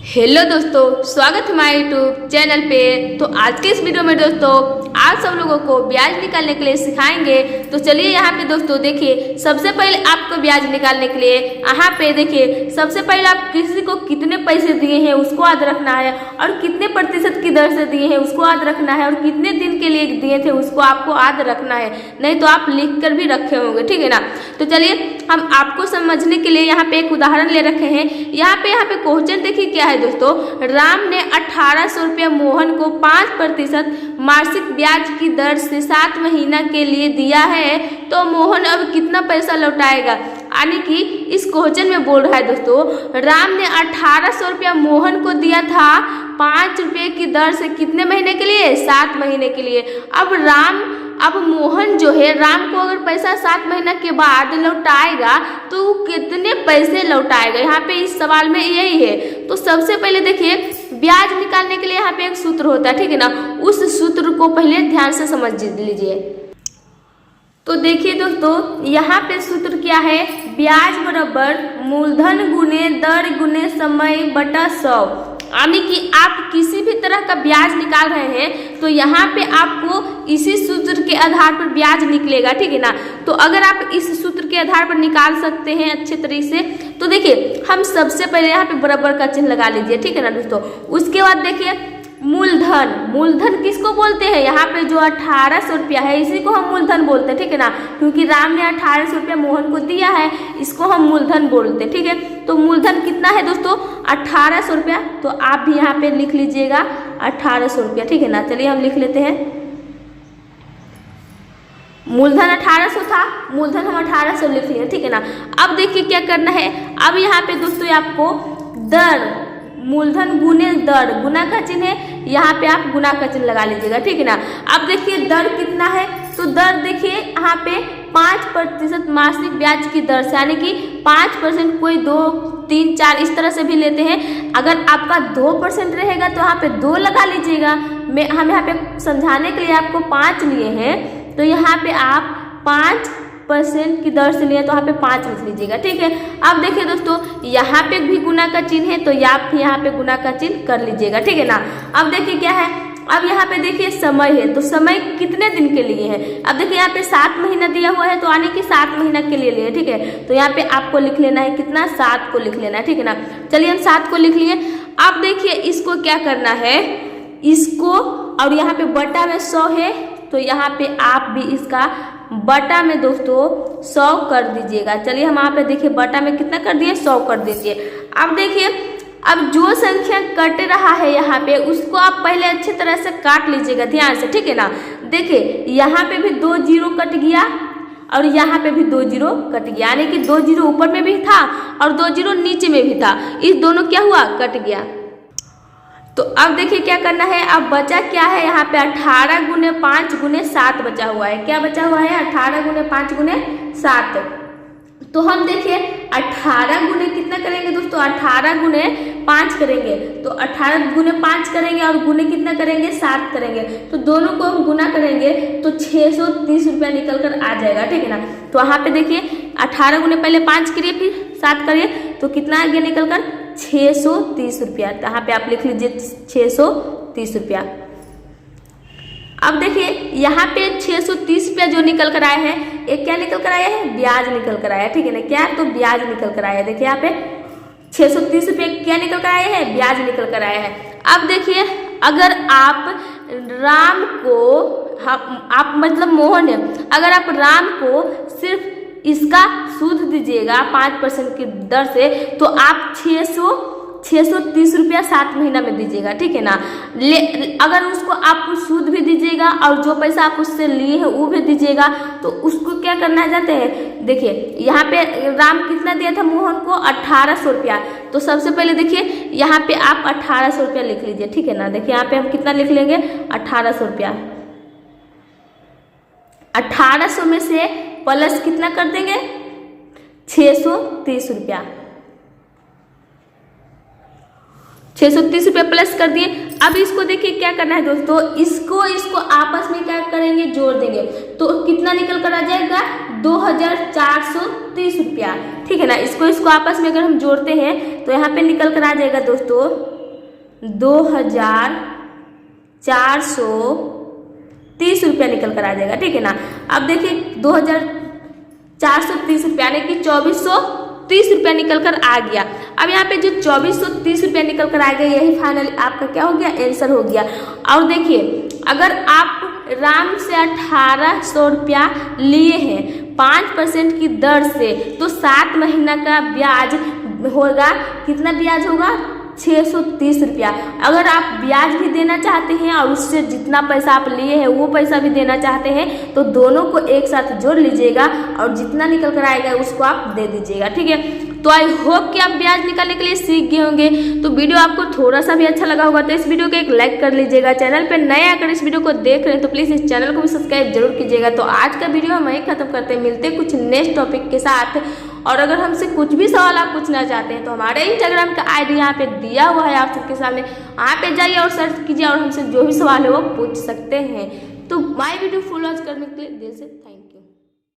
Hello दोस्तों, स्वागत है हमारे यूट्यूब चैनल पे। तो आज के इस वीडियो में दोस्तों आप सब लोगों को ब्याज निकालने के लिए सिखाएंगे। तो चलिए यहाँ पे दोस्तों देखिए, सबसे पहले आपको ब्याज निकालने के लिए यहाँ पे देखिए, सबसे पहले आप किसी को कितने पैसे दिए हैं उसको याद रखना है, और कितने प्रतिशत की दर से दिए हैं उसको याद रखना है, और कितने दिन के लिए दिए थे उसको आपको याद रखना है, नहीं तो आप लिख कर भी रखे होंगे, ठीक है ना। तो चलिए हम आपको समझने के लिए यहाँ पे एक उदाहरण ले रखे हैं। यहाँ पे क्वेश्चन देखिए क्या है दोस्तों, राम ने 1800 रुपया मोहन को 5% मासिक ब्याज की दर से 7 महीना के लिए दिया है, तो मोहन अब कितना पैसा लौटाएगा। यानी कि इस क्वेश्चन में बोल रहा है दोस्तों, राम ने 1800 रुपया मोहन को दिया था 5 रुपये की दर से कितने महीने के लिए, 7 महीने के लिए। अब मोहन जो है, राम को अगर पैसा 7 महीना के बाद लौटाएगा तो वो कितने पैसे लौटाएगा, यहाँ पे इस सवाल में यही है। तो सबसे पहले देखिए, ब्याज निकालने के लिए यहाँ पे एक सूत्र होता है, ठीक है ना। उस सूत्र को पहले ध्यान से समझ लीजिए। तो देखिए दोस्तों, यहाँ पे सूत्र क्या है, ब्याज बराबर मूलधन गुने दर गुने समय बटा 100। यानी कि आप किसी भी तरह का ब्याज निकाल रहे हैं तो यहाँ पे आपको इसी सूत्र के आधार पर ब्याज निकलेगा, ठीक है ना। तो अगर आप इस सूत्र के आधार पर निकाल सकते हैं अच्छे तरीके से, तो देखिए हम सबसे पहले यहाँ पे बराबर का चिन्ह लगा लीजिए, ठीक है ना दोस्तों। उसके बाद देखिए मूलधन किसको बोलते हैं, यहाँ पे जो 1800 रुपया है इसी को हम मूलधन बोलते हैं, ठीक है ना। क्योंकि राम ने 1800 रुपया मोहन को दिया है, इसको हम मूलधन बोलते हैं, ठीक है। तो मूलधन कितना है दोस्तों, 1800 रुपया। तो आप भी यहाँ पे लिख लीजिएगा 1800 रुपया, ठीक है ना। चलिए हम लिख लेते हैं, मूलधन 1800 था, मूलधन हम 1800 लिख लिए, ठीक है ना। अब देखिए क्या करना है, अब यहाँ पे दोस्तों आपको दर, मूलधन गुने दर, गुना का चिन्ह है, यहाँ पे आप गुना का चिन्ह लगा लीजिएगा, ठीक है ना। अब देखिए दर कितना है, तो दर देखिए यहाँ पे 5% मासिक ब्याज की दर से, यानी कि 5%, कोई 2, 3, 4 इस तरह से भी लेते हैं। अगर आपका 2% रहेगा तो यहाँ पे 2 लगा लीजिएगा। हम यहाँ पे समझाने के लिए आपको 5 लिए हैं, तो यहाँ पे आप 5% की दर से लिए तो यहाँ पे 5 लिख लीजिएगा, ठीक है। अब देखिए दोस्तों, यहाँ पे भी गुना का चिन्ह है, तो आप यहाँ पे गुना का चिन्ह कर लीजिएगा, ठीक है ना। अब देखिए क्या है, अब यहाँ पे देखिए समय है, तो समय कितने दिन के लिए है। अब देखिए यहाँ पे 7 महीना दिया हुआ है, तो यानी कि 7 महीना के लिए लिए, ठीक है। तो यहाँ पे आपको लिख लेना है कितना, 7 को लिख लेना है, ठीक है ना। चलिए हम 7 को लिख लिए। अब देखिए इसको क्या करना है, इसको, और यहाँ पे बटा में 100 है, तो यहाँ पे आप भी इसका बटा में दोस्तों 100 कर दीजिएगा। चलिए हम यहाँ पे देखिए बटा में कितना कर दिए, 100 कर दीजिए। अब देखिए, अब जो संख्या कट रहा है यहाँ पे, उसको आप पहले अच्छी तरह से काट लीजिएगा ध्यान से, ठीक है ना। देखिए यहाँ पे भी 2 जीरो कट गया, और यहाँ पे भी 2 जीरो कट गया, यानी कि 2 जीरो ऊपर में भी था और 2 जीरो नीचे में भी था, इस दोनों क्या हुआ, कट गया। तो अब देखिए क्या करना है, अब बचा क्या है, यहाँ पे 18 गुने 5 गुने 7 बचा हुआ है। क्या बचा हुआ है, 18 गुने 5 गुने 7। तो हम देखिए 18 गुने कितना करेंगे दोस्तों, 18 गुने 5 करेंगे, तो 18 गुने 5 करेंगे और गुने कितना करेंगे, 7 करेंगे। तो दोनों को हम गुना करेंगे तो 630 रुपया निकल कर आ जाएगा, ठीक है ना। तो यहाँ पे देखिए 18 गुने पहले 5 करिए फिर 7 करिए, तो कितना आ गया निकल कर, 630 रुपया। यहाँ पे आप लिख लीजिए 630 रुपया। अब देखिए यहाँ पे 630 रुपया जो निकल कर आया है, एक क्या निकल कर आया है, ब्याज निकल कर आया है, ठीक है ना। क्या, तो ब्याज निकल कर आया है। देखिए यहाँ पे 630 रुपये क्या निकल कर आया है, ब्याज निकल कर आया है। अब देखिए अगर आप राम को, आप मतलब मोहन है, अगर आप राम को सिर्फ इसका सूद दीजिएगा 5% की दर से, तो आप 630 रुपया 7 महीना में दीजिएगा, ठीक है ना। अगर उसको आप सूद भी दीजिएगा और जो पैसा आप उससे लिए हैं वो भी दीजिएगा, तो उसको क्या करना चाहते हैं, देखिए यहाँ पे राम कितना दिया था मोहन को, 1800 रुपया। तो सबसे पहले देखिए यहाँ पे आप 1800 रुपया लिख लीजिए, ठीक है ना। देखिए यहाँ पे हम कितना लिख लेंगे, 1800 रुपया। 1800 में से प्लस कितना कर देंगे, 630 रुपया। 630 रुपया प्लस कर दिए। अब इसको देखिए क्या करना है दोस्तों, इसको आपस में क्या करेंगे, जोड़ देंगे, तो कितना निकल कर आ जाएगा, 2430 रुपया, ठीक है ना। इसको आपस में अगर हम जोड़ते हैं तो यहाँ पे निकल कर आ जाएगा दोस्तों 2430 रुपया निकल कर आ जाएगा, ठीक है ना। अब देखिए 2430 रुपया यानी कि 2430 रुपया निकल कर आ गया। अब यहाँ पे जो 2430 रुपया निकल कर आ गया, यही फाइनल आपका क्या हो गया, आंसर हो गया। और देखिए अगर आप आराम से 1800 रुपया लिए हैं 5% की दर से, तो 7 महीना का ब्याज होगा, कितना ब्याज होगा, 630 रुपया। अगर आप ब्याज भी देना चाहते हैं और उससे जितना पैसा आप लिए हैं वो पैसा भी देना चाहते हैं, तो दोनों को एक साथ जोड़ लीजिएगा और जितना निकल कर आएगा उसको आप दे दीजिएगा, ठीक है। तो आई होप कि आप ब्याज निकालने के लिए सीख गए होंगे। तो वीडियो आपको थोड़ा सा भी अच्छा लगा होगा तो इस वीडियो को एक लाइक कर लीजिएगा। चैनल पे नए आकर इस वीडियो को देख रहे हैं तो प्लीज़ इस चैनल को भी सब्सक्राइब जरूर कीजिएगा। तो आज का वीडियो हम यहीं खत्म करते हैं, मिलते हैं कुछ नेक्स्ट टॉपिक के साथ। और अगर हमसे कुछ भी सवाल आप पूछना चाहते हैं तो हमारे इंस्टाग्राम का आईडी यहाँ पे दिया हुआ है आप सबके सामने, यहाँ पे जाइए और सर्च कीजिए और हमसे जो भी सवाल है वो पूछ सकते हैं। तो माय वीडियो फुल वॉच करने के लिए दिल से थैंक यू।